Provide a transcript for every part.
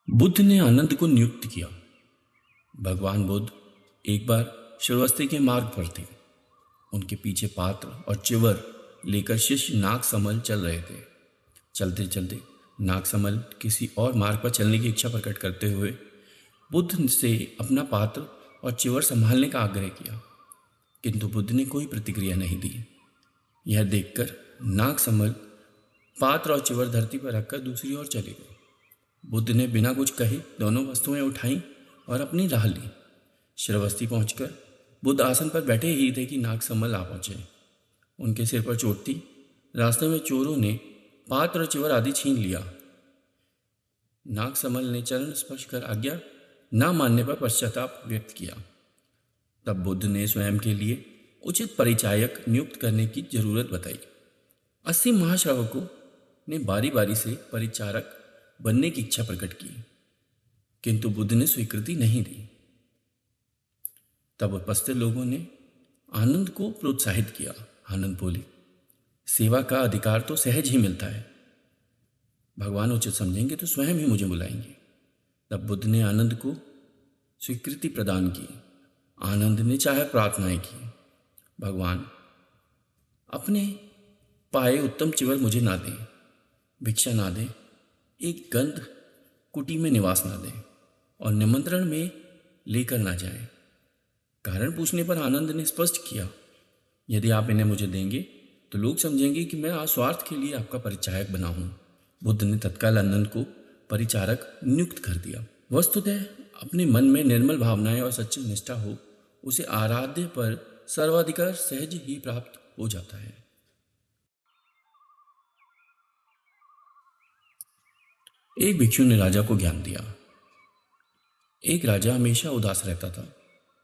बुद्ध ने आनंद को नियुक्त किया। भगवान बुद्ध एक बार श्रावस्ती के मार्ग पर थे। उनके पीछे पात्र और चिवर लेकर शिष्य नागसमल चल रहे थे। चलते चलते नागसमल किसी और मार्ग पर चलने की इच्छा प्रकट करते हुए बुद्ध से अपना पात्र और चिवर संभालने का आग्रह किया, किंतु बुद्ध ने कोई प्रतिक्रिया नहीं दी। यह देखकर नागसमल पात्र और चिवर धरती पर रखकर दूसरी ओर चले गए। बुद्ध ने बिना कुछ कहे दोनों वस्तुएं उठाईं और अपनी राह ली। श्रावस्ती पहुंचकर बुद्ध आसन पर बैठे ही थे कि नागसमल आ पहुंचे। उनके सिर पर चोट थी। रास्ते में चोरों ने पात्र और चिवर आदि छीन लिया। नागसमल ने चरण स्पर्श कर आज्ञा न मानने पर पश्चाताप व्यक्त किया। तब बुद्ध ने स्वयं के लिए उचित परिचायक नियुक्त करने की जरूरत बताई। 80 महाश्रावकों ने बारी बारी से परिचारक बनने की इच्छा प्रकट की, किंतु बुद्ध ने स्वीकृति नहीं दी। तब उपस्थित लोगों ने आनंद को प्रोत्साहित किया। आनंद बोले, सेवा का अधिकार तो सहज ही मिलता है। भगवान उचित समझेंगे तो स्वयं ही मुझे बुलाएंगे। तब बुद्ध ने आनंद को स्वीकृति प्रदान की। आनंद ने चाहे प्रार्थनाएं की, भगवान अपने पाए उत्तम चिवर मुझे ना दें, भिक्षा ना दें, एक गंध कुटी में निवास ना दें और निमंत्रण में लेकर ना जाएं। कारण पूछने पर आनंद ने स्पष्ट किया, यदि आप इन्हें मुझे देंगे तो लोग समझेंगे कि मैं आस्वार्थ के लिए आपका परिचायक बना हूं। बुद्ध ने तत्काल आनंद को परिचारक नियुक्त कर दिया। वस्तुतः अपने मन में निर्मल भावनाएं और सच्ची निष्ठा हो, उसे आराध्य पर सर्वाधिकार सहज ही प्राप्त हो जाता है। एक भिक्षु ने राजा को ज्ञान दिया। एक राजा हमेशा उदास रहता था।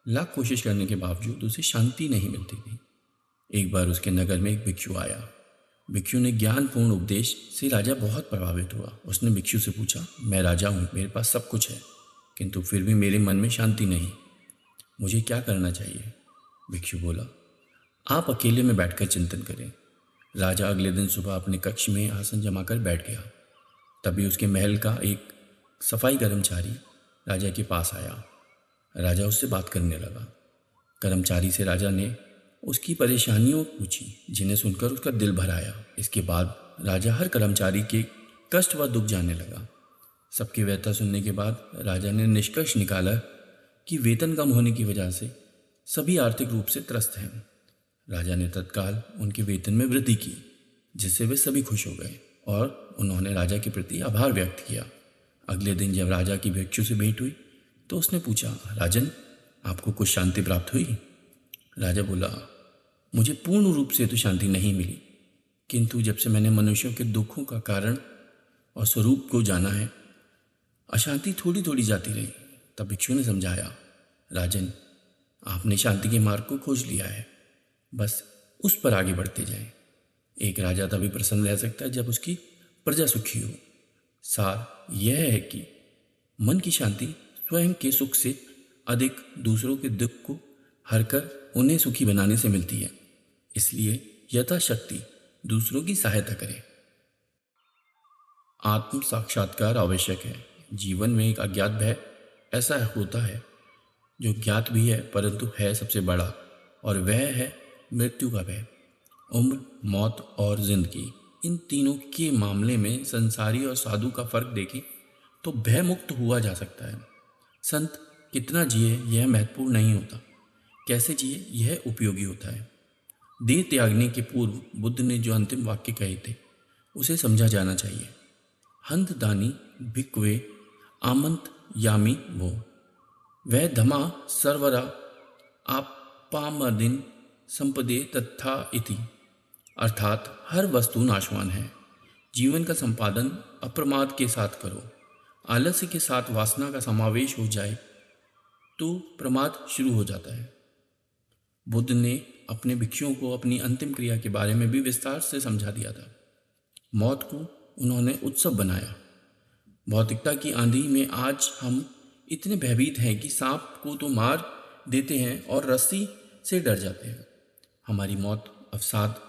लाख कोशिश करने के बावजूद उसे शांति नहीं मिलती थी। एक बार उसके नगर में एक भिक्षु आया। भिक्षु ने ज्ञानपूर्ण उपदेश से राजा बहुत प्रभावित हुआ। उसने भिक्षु से पूछा, मैं राजा हूँ, मेरे पास सब कुछ है, किंतु फिर भी मेरे मन में शांति नहीं, मुझे क्या करना चाहिए? भिक्षु बोला, आप अकेले में बैठकर चिंतन करें। राजा अगले दिन सुबह अपने कक्ष में आसन जमाकर बैठ गया। तभी उसके महल का एक सफाई कर्मचारी राजा के पास आया। राजा उससे बात करने लगा। कर्मचारी से राजा ने उसकी परेशानियों पूछी, जिन्हें सुनकर उसका दिल भर आया। इसके बाद राजा हर कर्मचारी के कष्ट व दुख जानने लगा। सबकी व्यथा सुनने के बाद राजा ने निष्कर्ष निकाला कि वेतन कम होने की वजह से सभी आर्थिक रूप से त्रस्त हैं। राजा ने तत्काल उनके वेतन में वृद्धि की, जिससे वे सभी खुश हो गए और उन्होंने राजा के प्रति आभार व्यक्त किया। अगले दिन जब राजा की भिक्षु से भेंट हुई तो उसने पूछा, राजन, आपको कुछ शांति प्राप्त हुई? राजा बोला, मुझे पूर्ण रूप से तो शांति नहीं मिली, किंतु जब से मैंने मनुष्यों के दुखों का कारण और स्वरूप को जाना है, अशांति थोड़ी थोड़ी जाती रही। तब भिक्षु ने समझाया, राजन, आपने शांति के मार्ग को खोज लिया है, बस उस पर आगे बढ़ते जाएं। एक राजा तभी प्रसन्न रह सकता है जब उसकी प्रजा सुखी हो। सार यह है कि मन की शांति स्वयं के सुख से अधिक दूसरों के दुख को हरकर उन्हें सुखी बनाने से मिलती है। इसलिए यथाशक्ति दूसरों की सहायता करें। आत्म साक्षात्कार आवश्यक है। जीवन में एक अज्ञात भय ऐसा होता है जो ज्ञात भी है परंतु है सबसे बड़ा, और वह है मृत्यु का भय। उम्र, मौत और जिंदगी, इन तीनों के मामले में संसारी और साधु का फर्क देखें तो भय मुक्त हुआ जा सकता है। संत कितना जिए यह महत्वपूर्ण नहीं होता, कैसे जिए यह उपयोगी होता है। देह त्यागने के पूर्व बुद्ध ने जो अंतिम वाक्य कहे थे उसे समझा जाना चाहिए। हंत दानी भिक्वे आमंत यामी वो वह धमा सर्वरा आपामदिन संपदे तथा इति, अर्थात हर वस्तु नाशवान है। जीवन का संपादन अप्रमाद के साथ करो। आलस्य के साथ वासना का समावेश हो जाए तो प्रमाद शुरू हो जाता है। बुद्ध ने अपने भिक्षुओं को अपनी अंतिम क्रिया के बारे में भी विस्तार से समझा दिया था। मौत को उन्होंने उत्सव बनाया। भौतिकता की आंधी में आज हम इतने भयभीत हैं कि सांप को तो मार देते हैं और रस्सी से डर जाते हैं। हमारी मौत अवसाद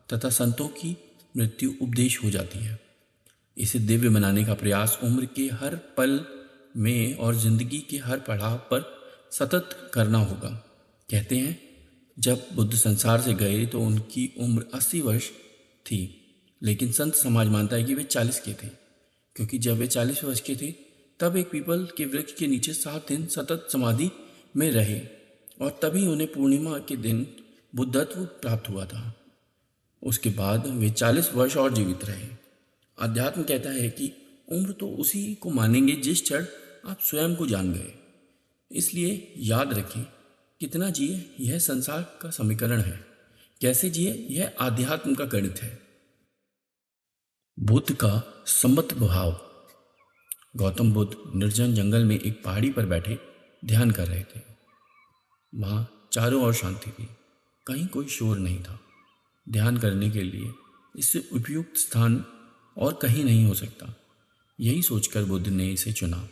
तथा संतों की मृत्यु उपदेश हो जाती है। इसे दिव्य बनाने का प्रयास उम्र के हर पल में और जिंदगी के हर पड़ाव पर सतत करना होगा। कहते हैं जब बुद्ध संसार से गए तो उनकी उम्र 80 वर्ष थी, लेकिन संत समाज मानता है कि वे 40 के थे, क्योंकि जब वे 40 वर्ष के थे तब एक पीपल के वृक्ष के नीचे 7 दिन सतत समाधि में रहे और तभी उन्हें पूर्णिमा के दिन बुद्धत्व प्राप्त हुआ था। उसके बाद वे 40 वर्ष और जीवित रहे। अध्यात्म कहता है कि उम्र तो उसी को मानेंगे जिस क्षण आप स्वयं को जान गए। इसलिए याद रखें, कितना जिए यह संसार का समीकरण है, कैसे जिए यह आध्यात्म का गणित है। बुद्ध का सम्मत भाव। गौतम बुद्ध निर्जन जंगल में एक पहाड़ी पर बैठे ध्यान कर रहे थे। वहाँ चारों ओर शांति थी, कहीं कोई शोर नहीं था। ध्यान करने के लिए इससे उपयुक्त स्थान और कहीं नहीं हो सकता, यही सोचकर बुद्ध ने इसे चुना।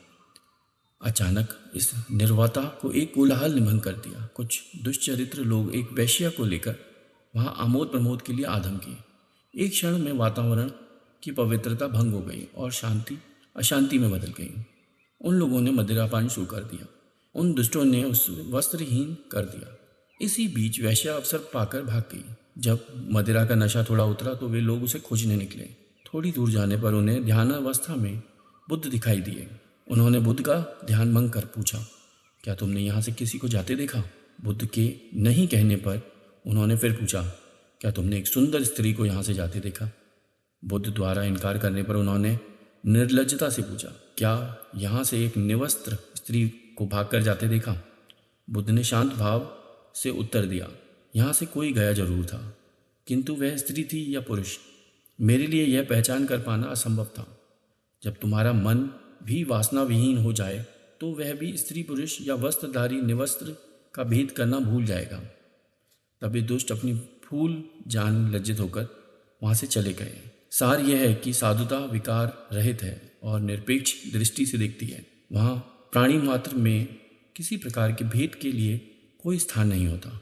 अचानक इस निर्वाता को एक कोलाहल ने भंग कर दिया। कुछ दुष्चरित्र लोग एक वैश्या को लेकर वहाँ आमोद प्रमोद के लिए आधम किए। एक क्षण में वातावरण की पवित्रता भंग हो गई और शांति अशांति में बदल गई। उन लोगों ने मदिरापान शुरू कर दिया, उन दुष्टों ने उसे वस्त्रहीन कर दिया। इसी बीच वैश्या अवसर पाकर भाग गई। जब मदिरा का नशा थोड़ा उतरा तो वे लोग उसे खोजने निकले। थोड़ी दूर जाने पर उन्हें ध्यानावस्था में बुद्ध दिखाई दिए। उन्होंने बुद्ध का ध्यान भंग कर पूछा, क्या तुमने यहाँ से किसी को जाते देखा? बुद्ध के नहीं कहने पर उन्होंने फिर पूछा, क्या तुमने एक सुंदर स्त्री को यहाँ से जाते देखा? बुद्ध द्वारा इनकार करने पर उन्होंने निर्लज्जता से पूछा, क्या यहाँ से एक निवस्त्र स्त्री को भागकर जाते देखा? बुद्ध ने शांत भाव से उत्तर दिया, यहाँ से कोई गया जरूर था, किंतु वह स्त्री थी या पुरुष, मेरे लिए यह पहचान कर पाना असंभव था। जब तुम्हारा मन भी वासना विहीन हो जाए तो वह भी स्त्री पुरुष या वस्त्रधारी निवस्त्र का भेद करना भूल जाएगा। तभी दुष्ट अपनी भूल जान लज्जित होकर वहाँ से चले गए। सार यह है कि साधुता विकार रहित है और निरपेक्ष दृष्टि से देखती है। वहाँ प्राणी मात्र में किसी प्रकार के भेद के लिए कोई स्थान नहीं होता।